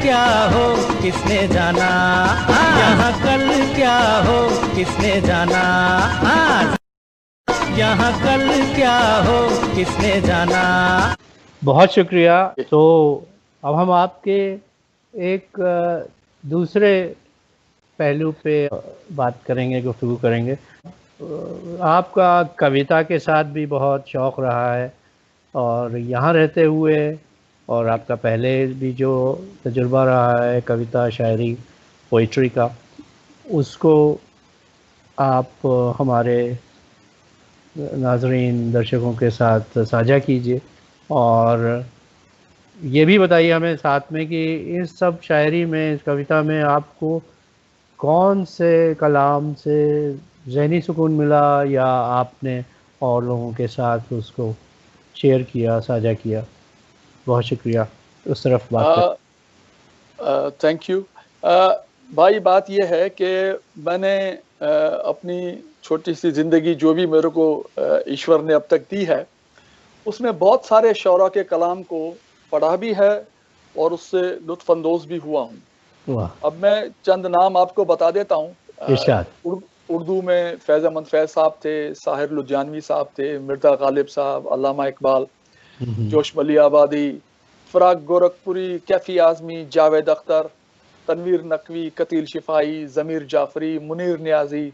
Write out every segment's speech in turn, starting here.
क्या हो किसने जाना, यहाँ कल क्या हो किसने जाना, यहाँ कल क्या हो किसने जाना। बहुत शुक्रिया। तो अब हम आपके एक दूसरे पहलू पे बात करेंगे, गुफ्तगू करेंगे। आपका कविता के साथ भी बहुत शौक़ रहा है और यहाँ रहते हुए, और आपका पहले भी जो तजुर्बा रहा है कविता, शायरी, पोइट्री का, उसको आप हमारे नाज़रीन, दर्शकों के साथ साझा कीजिए। और ये भी बताइए हमें साथ में कि इस सब शायरी में, इस कविता में आपको कौन से कलाम से ज़हनी सुकून मिला, या आपने और लोगों के साथ उसको शेयर किया, साझा किया? बहुत शुक्रिया, उस तरफ बात करें। थैंक यू भाई। बात यह है कि मैंने अपनी छोटी सी ज़िंदगी जो भी मेरे को ईश्वर ने अब तक दी है, उसमें बहुत सारे शौरा के कलाम को पढ़ा भी है और उससे लुत्फ़अंदोज़ भी हुआ हूँ। अब मैं चंद नाम आपको बता देता हूँ। उर्दू में फैज़ अहमद फैज़ साहब थे, साहिर लुधियानवी साहब थे, मिर्ज़ा गालिब साहब, अल्लामा इकबाल, जोशमली आबादी, फ़राग गोरखपुरी, कैफ़ी आज़मी, जावेद अख्तर, तनवीर नकवी, कतील शिफाई, ज़मीर जाफ़री, मुनीर नियाज़ी।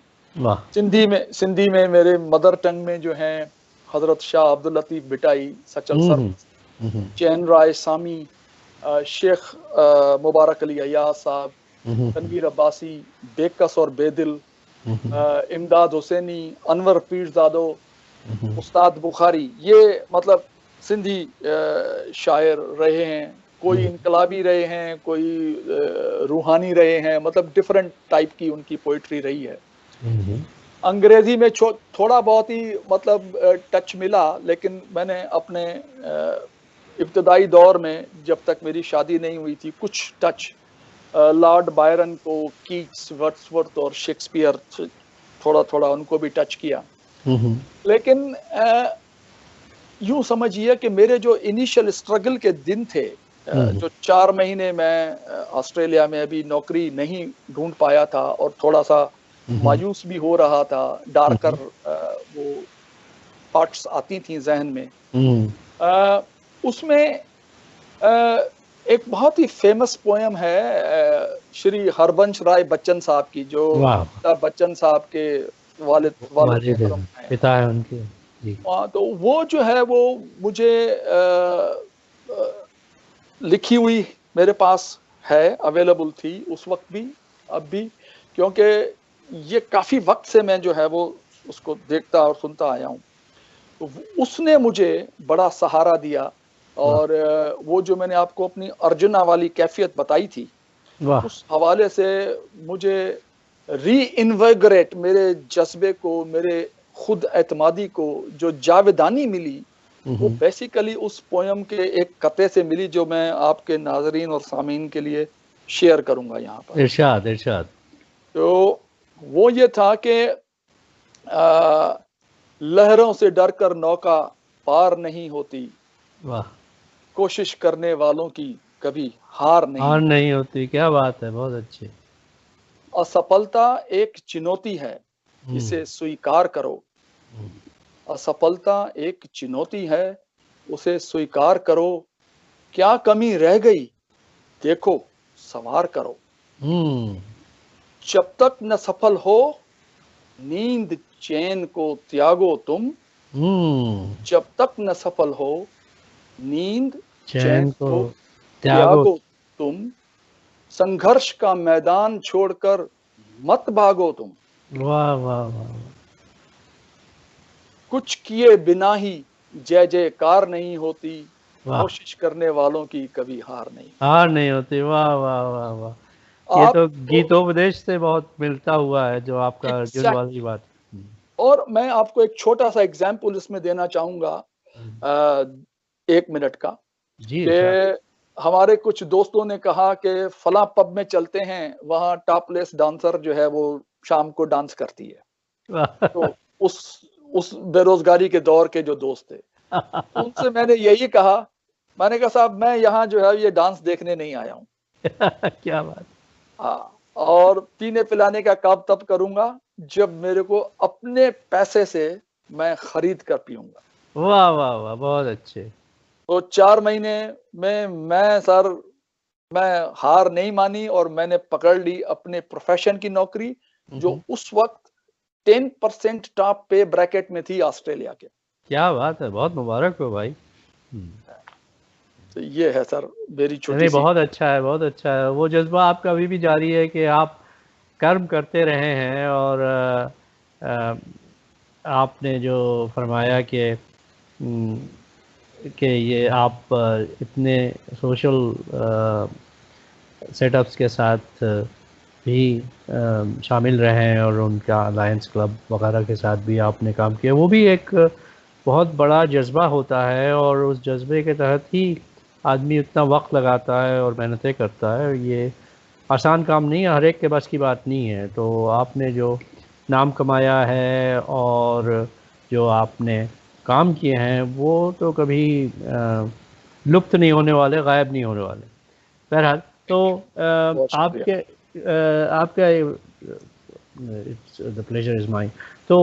सिंधी में मेरे मदर टंग में जो हैं हज़रत शाह अब्दुल लतीफ़ बिटाई, सचल सर, चैन राय सामी, शेख मुबारक अली अय्याज़ साहब, तनवीर अब्बासी, बेकस और बेदिल, इमदाद हुसैनी, अनवर पीरज़ादो, उस्ताद बुखारी। ये मतलब सिंधी शायर रहे हैं। कोई इनकलाबी रहे हैं, कोई रूहानी रहे हैं, मतलब डिफरेंट टाइप की उनकी पोइट्री रही है। अंग्रेजी में थोड़ा बहुत ही मतलब टच मिला, लेकिन मैंने अपने इब्तदाई दौर में, जब तक मेरी शादी नहीं हुई थी, कुछ टच लॉर्ड बायरन को, कीट्स, वर्ड्सवर्थ और शेक्सपियर, थोड़ा थोड़ा उनको भी टच किया। लेकिन यूं समझिए कि मेरे जो इनिशियल स्ट्रगल के दिन थे, जो 4 महीने मैं ऑस्ट्रेलिया में अभी नौकरी नहीं ढूंढ पाया था और थोड़ा सा मायूस भी हो रहा था, डार्कर वो थॉट्स आती थी जहन में। उसमें एक बहुत ही फेमस पोयम है श्री हरबंश राय बच्चन साहब की, जो अमिताभ बच्चन साहब के वालिद पिता है उनके। तो वो जो है वो मुझे लिखी हुई मेरे पास है, अवेलेबल थी उस वक्त भी, अब भी, क्योंकि ये काफ़ी वक्त से मैं जो है वो उसको देखता और सुनता आया हूँ। तो उसने मुझे बड़ा सहारा दिया। और वो जो मैंने आपको अपनी अर्जुना वाली कैफियत बताई थी, उस हवाले से मुझे रीइन्विगोरेट, मेरे जज्बे को, मेरे खुद एतमादी को जो जावेदानी मिली, वो बेसिकली उस पोयम के एक कते से मिली, जो मैं आपके नाजरीन और सामीन के लिए शेयर करूंगा यहाँ पर। इरशाद इरशाद। तो वो ये था कि लहरों से डरकर नौका पार नहीं होती, वाह। कोशिश करने वालों की कभी हार नहीं होती। क्या बात है, बहुत अच्छी। असफलता एक चुनौती है, इसे स्वीकार करो। असफलता एक चुनौती है, उसे स्वीकार करो। क्या कमी रह गई, देखो संवार करो। जब तक न सफल हो, नींद चैन को त्यागो तुम। जब तक न सफल हो, नींद चैन को त्यागो तुम। संघर्ष का मैदान छोड़कर मत भागो तुम। वाह वाह वाह। कुछ किए बिना ही जय जयकार नहीं होती, कोशिश करने वालों की कभी हार नहीं होती। वाह वाह वाह वाह। ये तो गीतोपदेश से बहुत मिलता हुआ है, जो आपका अर्जुन वाली बात। और मैं आपको एक छोटा सा एग्जाम्पल इसमें देना चाहूंगा, 1 मिनट का, कि हमारे कुछ दोस्तों ने कहा कि फला पब में चलते हैं, वहां टॉपलेस डांसर जो है वो शाम को डांस करती है। तो उस बेरोजगारी के दौर के जो दोस्त थे, उनसे मैंने यही कहा, मैंने कहा साहब मैं यहाँ जो है ये डांस देखने नहीं आया हूँ, क्या बात। हाँ, और पीने पिलाने का काम तब करूंगा जब मेरे को अपने पैसे से मैं खरीद कर पीऊंगा। वाह वाह वाह, बहुत अच्छे। तो 4 महीने में मैं हार नहीं मानी और मैंने पकड़ ली अपने प्रोफेशन की नौकरी, जो उस वक्त 10% टॉप पे ब्रैकेट में थी ऑस्ट्रेलिया के। क्या बात है, बहुत मुबारक हो भाई। तो ये है सर मेरी छोटी नहीं, सी। बहुत अच्छा है, बहुत अच्छा है। वो जज्बा आपका अभी भी जारी है कि आप कर्म करते रहे हैं, और आपने जो फरमाया कि ये आप इतने सोशल सेटअप्स के साथ भी शामिल रहे हैं, और उनका अलायंस क्लब वगैरह के साथ भी आपने काम किया, वो भी एक बहुत बड़ा जज्बा होता है, और उस जज्बे के तहत ही आदमी उतना वक्त लगाता है और मेहनतें करता है। ये आसान काम नहीं है, हर एक के बस की बात नहीं है। तो आपने जो नाम कमाया है और जो आपने काम किए हैं, वो तो कभी लुप्त नहीं होने वाले, गायब नहीं होने वाले। बहरहाल, तो बहुत शुक्रिया। आपका it's the pleasure is mine. तो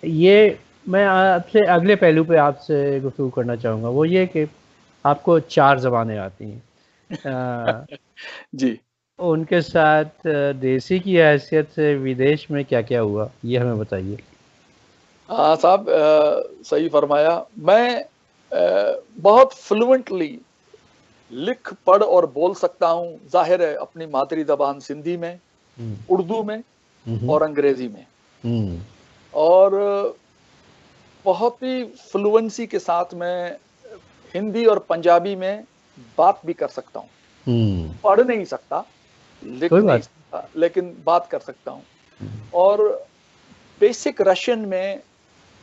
ये मैं आपसे अगले पहलू पे आपसे गुफ्तगू करना चाहूँगा, वो ये कि आपको 4 ज़बानें आती हैं। जी उनके साथ देसी की हैसियत से विदेश में क्या-क्या हुआ, ये हमें बताइए? हाँ साहब, सही फरमाया। मैं बहुत फ्लुएंटली लिख पढ़ और बोल सकता हूँ, जाहिर है अपनी मातरी ज़बान सिंधी में, हुँ, उर्दू में हुँ, और अंग्रेजी में, हुँ, और बहुत ही फ्लुएंसी के साथ मैं हिंदी और पंजाबी में बात भी कर सकता हूँ। हुँ, पढ़ नहीं सकता, लिख कोई नहीं बात। सकता, लेकिन बात कर सकता हूँ। और बेसिक रशियन में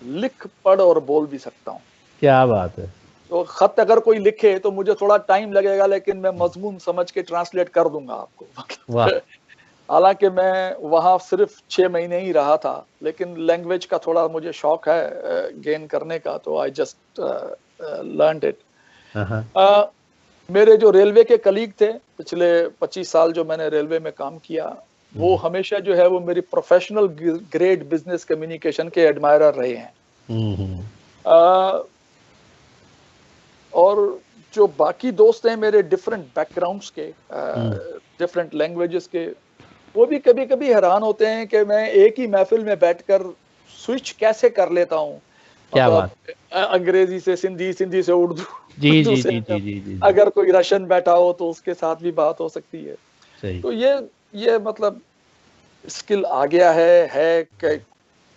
लिख पढ़ और बोल भी सकता हूँ। क्या बात है! तो खत अगर कोई लिखे तो मुझे थोड़ा टाइम लगेगा, लेकिन मैं मजमून समझ के ट्रांसलेट कर दूंगा आपको। वाह! मतलब हालांकि मैं वहाँ सिर्फ 6 महीने ही रहा था, लेकिन लैंग्वेज का थोड़ा मुझे शौक है गेन करने का, तो आई जस्ट लर्नड इट। हाँ, हाँ। मेरे जो रेलवे के कलीग थे, पिछले 25 साल जो मैंने रेलवे में काम किया, वो हुँ, हमेशा जो है वो मेरी प्रोफेशनल ग्रेड बिजनेस कम्युनिकेशन के एडमायरर रहे हैं। हुँ, हुँ, अ, और जो बाकी दोस्त हैं मेरे डिफरेंट बैकग्राउंड्स के, हुँ, डिफरेंट लैंग्वेजेस के, वो भी कभी-कभी हैरान होते हैं कि मैं एक ही महफिल में बैठकर स्विच कैसे कर लेता हूँ। क्या मतलब बात! अंग्रेजी से सिंधी, सिंधी से उर्दू, जी, उर्दू जी, से जी, जी, अगर जी, जी, जी। अगर कोई रशियन बैठा हो तो उसके साथ भी बात हो सकती है। सही। तो ये मतलब स्किल आ गया है कि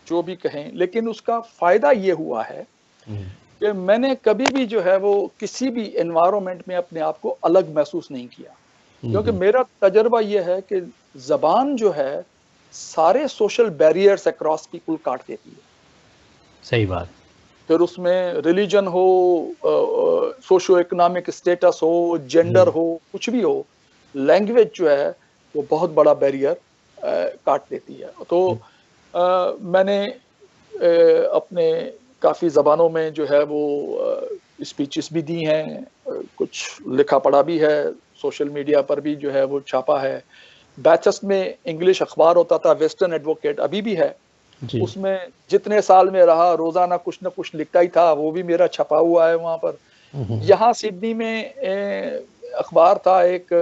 जो भी कहें, लेकिन उसका फ़ायदा ये हुआ है हुँ, कि मैंने कभी भी जो है वो किसी भी एनवायरनमेंट में अपने आप को अलग महसूस नहीं किया। हुँ, क्योंकि हुँ, मेरा तजुर्बा ये है कि ज़बान जो है, सारे सोशल बैरियर्स अक्रॉस पीपल काट देती है। सही बात। फिर उसमें रिलीजन हो, सोशियो इकोनॉमिक स्टेटस हो, जेंडर हुँ, हो, कुछ भी हो, लैंग्वेज जो है वो बहुत बड़ा बैरियर काट देती है। तो हुँ, मैंने अपने काफ़ी ज़बानों में जो है वो स्पीचेस भी दी हैं, कुछ लिखा पढ़ा भी है, सोशल मीडिया पर भी जो है वो छापा है। बैचेस में इंग्लिश अखबार होता था, वेस्टर्न एडवोकेट अभी भी है। जी। उसमें जितने साल में रहा, रोज़ाना कुछ न कुछ लिखता ही था, वो भी मेरा छपा हुआ है वहाँ पर। हुँ, हुँ, यहाँ सिडनी में अखबार था एक,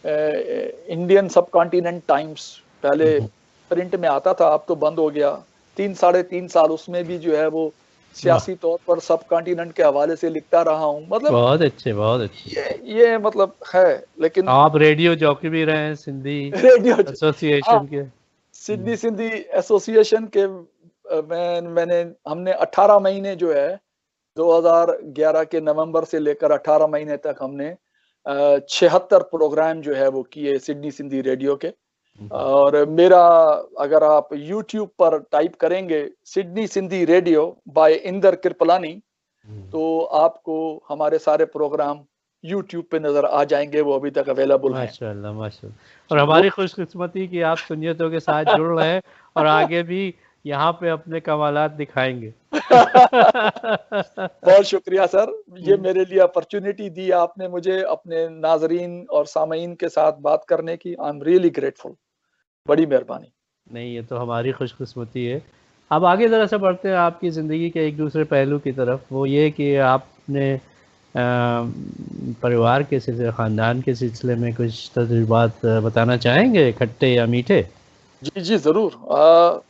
इंडियन सबकॉन्टिनेंट टाइम्स, हुँ, पहले हुँ, प्रिंट में आता था, अब तो बंद हो गया। 3 साढ़े 3 साल उसमें भी जो है वो वाह! सियासी तौर पर सबकॉन्टिनेंट के हवाले से लिखता रहा हूँ। मतलब बहुत अच्छे, बहुत अच्छे। ये मतलब है, लेकिन आप रेडियो जॉकी भी रहे हैं सिंधी रेडियो ज हाँ, एसोसिएशन के। हुँ, सिडनी सिंधी एसोसिएशन के मैंने हमने 18 महीने जो है 2011 के नवंबर से लेकर 18 महीने तक हमने 76 प्रोग्राम जो है वो किए सिडनी सिंधी रेडियो के। हुँ, और मेरा, अगर आप यूट्यूब पर टाइप करेंगे Sydney Sindhi radio by Inder Kripalani, हुँ। तो आपको हमारे सारे प्रोग्राम यूट्यूब पे नजर आ जाएंगे, वो अभी तक अवेलेबल हैं। माशाल्लाह, माशाल्लाह। और जी वो हमारी खुशकिस्मती कि आप सुन्नियतों के साथ जुड़ रहे हैं, और आगे भी यहाँ पे अपने कमालात दिखाएंगे। बहुत शुक्रिया सर, ये मेरे लिए अपॉर्चुनिटी दी आपने मुझे अपने नाजरीन और सामीन के साथ बात करने की। आई एम रियली ग्रेटफुल, बड़ी मेहरबानी। नहीं, ये तो हमारी खुशकिस्मती है। अब आगे ज़रा सा बढ़ते हैं आपकी ज़िंदगी के एक दूसरे पहलू की तरफ। वो ये कि आपने परिवार के सिलसिले, ख़ानदान के सिलसिले में कुछ तजुर्बात बताना चाहेंगे, खट्टे या मीठे? जी जी जरूर।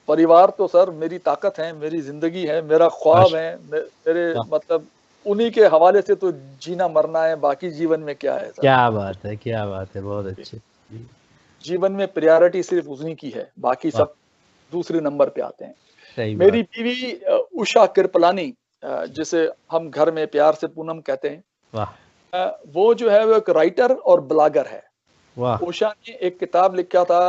परिवार तो सर मेरी ताकत है, मेरी जिंदगी है, मेरा ख्वाब है, मेरे मतलब उन्हीं के हवाले से तो जीना मरना है, बाकी जीवन में क्या है सर। क्या बात है, क्या बात है, बहुत अच्छे। जीवन में प्रायोरिटी सिर्फ उन्हीं की है, बाकी सब दूसरे नंबर पे आते हैं। सही मेरी बात। बीवी उषा कृपलानी, जिसे हम घर में प्यार से पूनम कहते हैं, वाह। वो जो है वो एक राइटर और ब्लॉगर है। वाह। उषा ने एक किताब लिखा था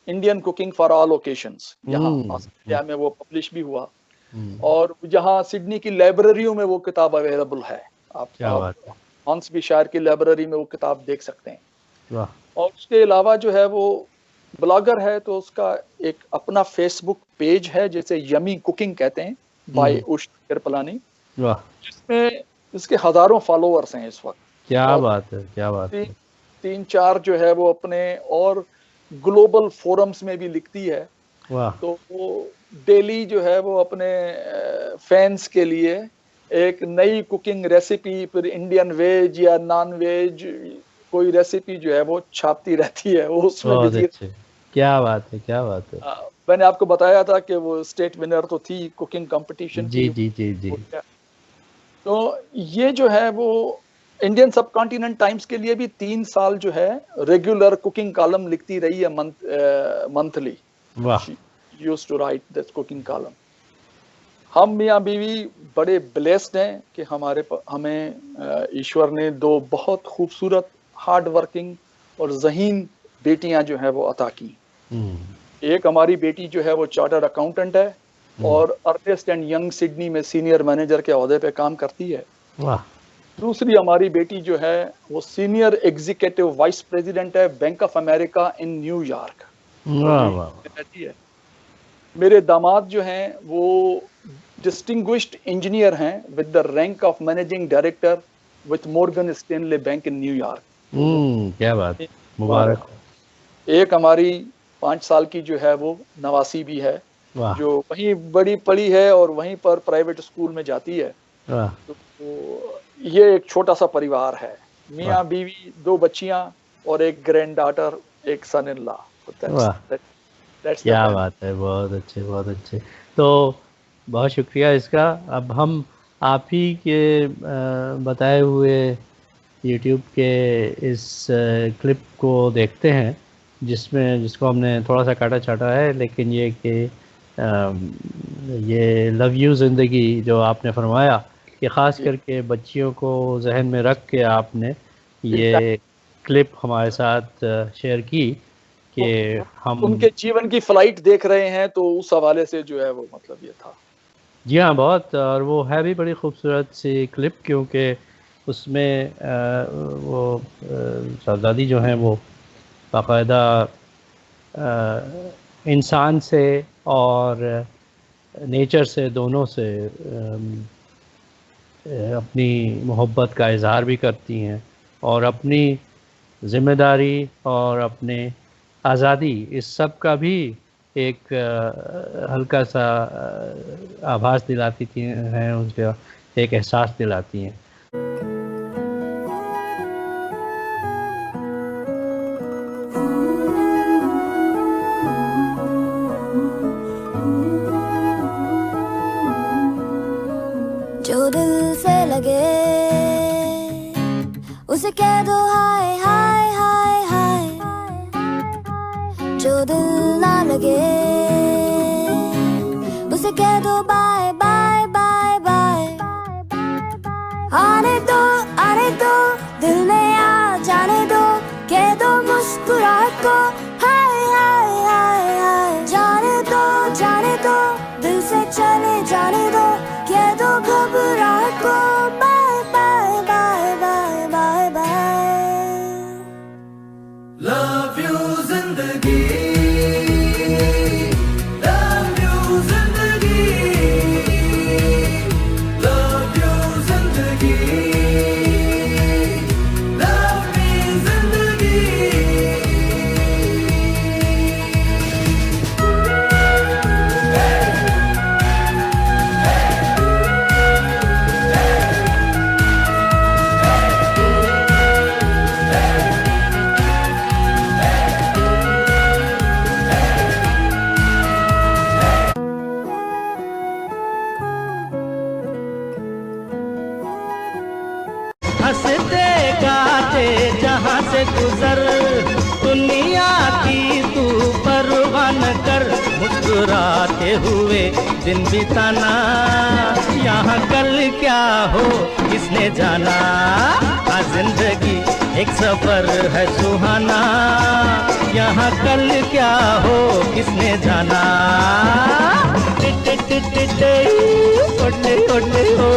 Indian cooking for all occasions, यहाँ ऑस्ट्रेलिया में वो पब्लिश भी हुआ, और यहाँ सिडनी की लाइब्रेरियों में वो किताब अवेलेबल है। आप हॉर्न्सबी की लाइब्रेरी में वो किताब देख सकते हैं। वाह। और उसके अलावा जो है वो ब्लॉगर है, तो उसका एक अपना फेसबुक पेज है जिसे यमी कुकिंग कहते हैं, बाय उषा कृपलानी, जिसमें इसके हजारों फॉलोअर्स हैं इस वक्त। क्या बात है, क्या बात है। 3-4 जो है वो अपने और ग्लोबल फोरम्स में भी लिखती है। वाह। तो वो डेली जो है वो अपने फैंस के लिए एक नई कुकिंग रेसिपी, फिर इंडियन वेज या नॉन वेज कोई रेसिपी जो है वो छापती रहती है। वो उसमें भी क्या बात है, क्या बात है। मैंने आपको बताया था कि वो स्टेट विनर तो थी कुकिंग कंपटीशन जी जी जी जी। तो ये जो है वो इंडियन सब कॉन्टिनेंट टाइम्स के लिए भी 3 साल जो है रेगुलर कुकिंग कॉलम लिखती रही है, मंथली। वाह। Used to write this cooking column. हम मियाँ बीवी बड़े ब्लेस्ड हैं कि हमें ईश्वर ने 2 बहुत खूबसूरत, हार्ड वर्किंग और ज़हीन बेटियां जो है वो अता की। एक हमारी बेटी जो है वो चार्टर्ड अकाउंटेंट है और अर्नेस्ट एंड यंग सिडनी में सीनियर मैनेजर के ओहदे पे काम करती है। वाह। दूसरी हमारी बेटी जो है वो सीनियर एग्जीक्यूटिव वाइस प्रेसिडेंट है bank of America in New York. रहती है। मेरे दामाद जो हैं वो डिस्टिंग्विश्ड इंजीनियर हैं with the rank of managing director with Morgan Stanley bank in New York. क्या बात, मुबारक। एक हमारी 5 साल की जो है वो नवासी भी है, जो वहीं बड़ी पढ़ी है और वहीं पर प्राइवेट स्कूल में जाती है। तो ये एक छोटा सा परिवार है, मियाँ बीवी, 2 बच्चियां और एक ग्रैंड डॉटर, एक सन इन लॉ। क्या बात है, बहुत अच्छे, बहुत अच्छे। तो बहुत शुक्रिया इसका। अब हम आप ही के बताए हुए YouTube के इस क्लिप को देखते हैं, जिसको हमने थोड़ा सा काटा छाटा है, लेकिन ये कि ये लव यू ज़िंदगी जो आपने फरमाया कि ख़ास करके बच्चियों को जहन में रख के आपने ये क्लिप हमारे साथ शेयर की कि हम उनके जीवन की फ्लाइट देख रहे हैं, तो उस हवाले से जो है वो मतलब ये था। जी हाँ, बहुत। और वो है भी बड़ी खूबसूरत सी क्लिप, क्योंकि उसमें वो शहज़ादी जो हैं वो बाकायदा इंसान से और नेचर से, दोनों से अपनी मोहब्बत का इज़हार भी करती हैं और अपनी ज़िम्मेदारी और अपने आज़ादी, इस सब का भी एक हल्का सा आभास दिलाती हैं, उसका एक एहसास दिलाती हैं। जो दिल से लगे उसे कह दो हाय हाय हाय हाय, जो दिल ना लगे उसे कह दो बाय बाय बाय बाय। आने दो दिल में आ जाने दो, कह दो मुस्कुराहट को हाय हाय हाय हाय। जाने दो दिल से चले जाने दो, कह दो घबराहट को bye bye bye bye bye bye. Love you जिंदगी, लव यू परवाह न कर, मुस्कुराते हुए दिन बिताना। यहाँ कल क्या हो किसने जाना, आज जिंदगी एक सफर है सुहाना। यहाँ कल क्या हो किसने जाना। टिट टिट टिट टिट, ओले ओले हो।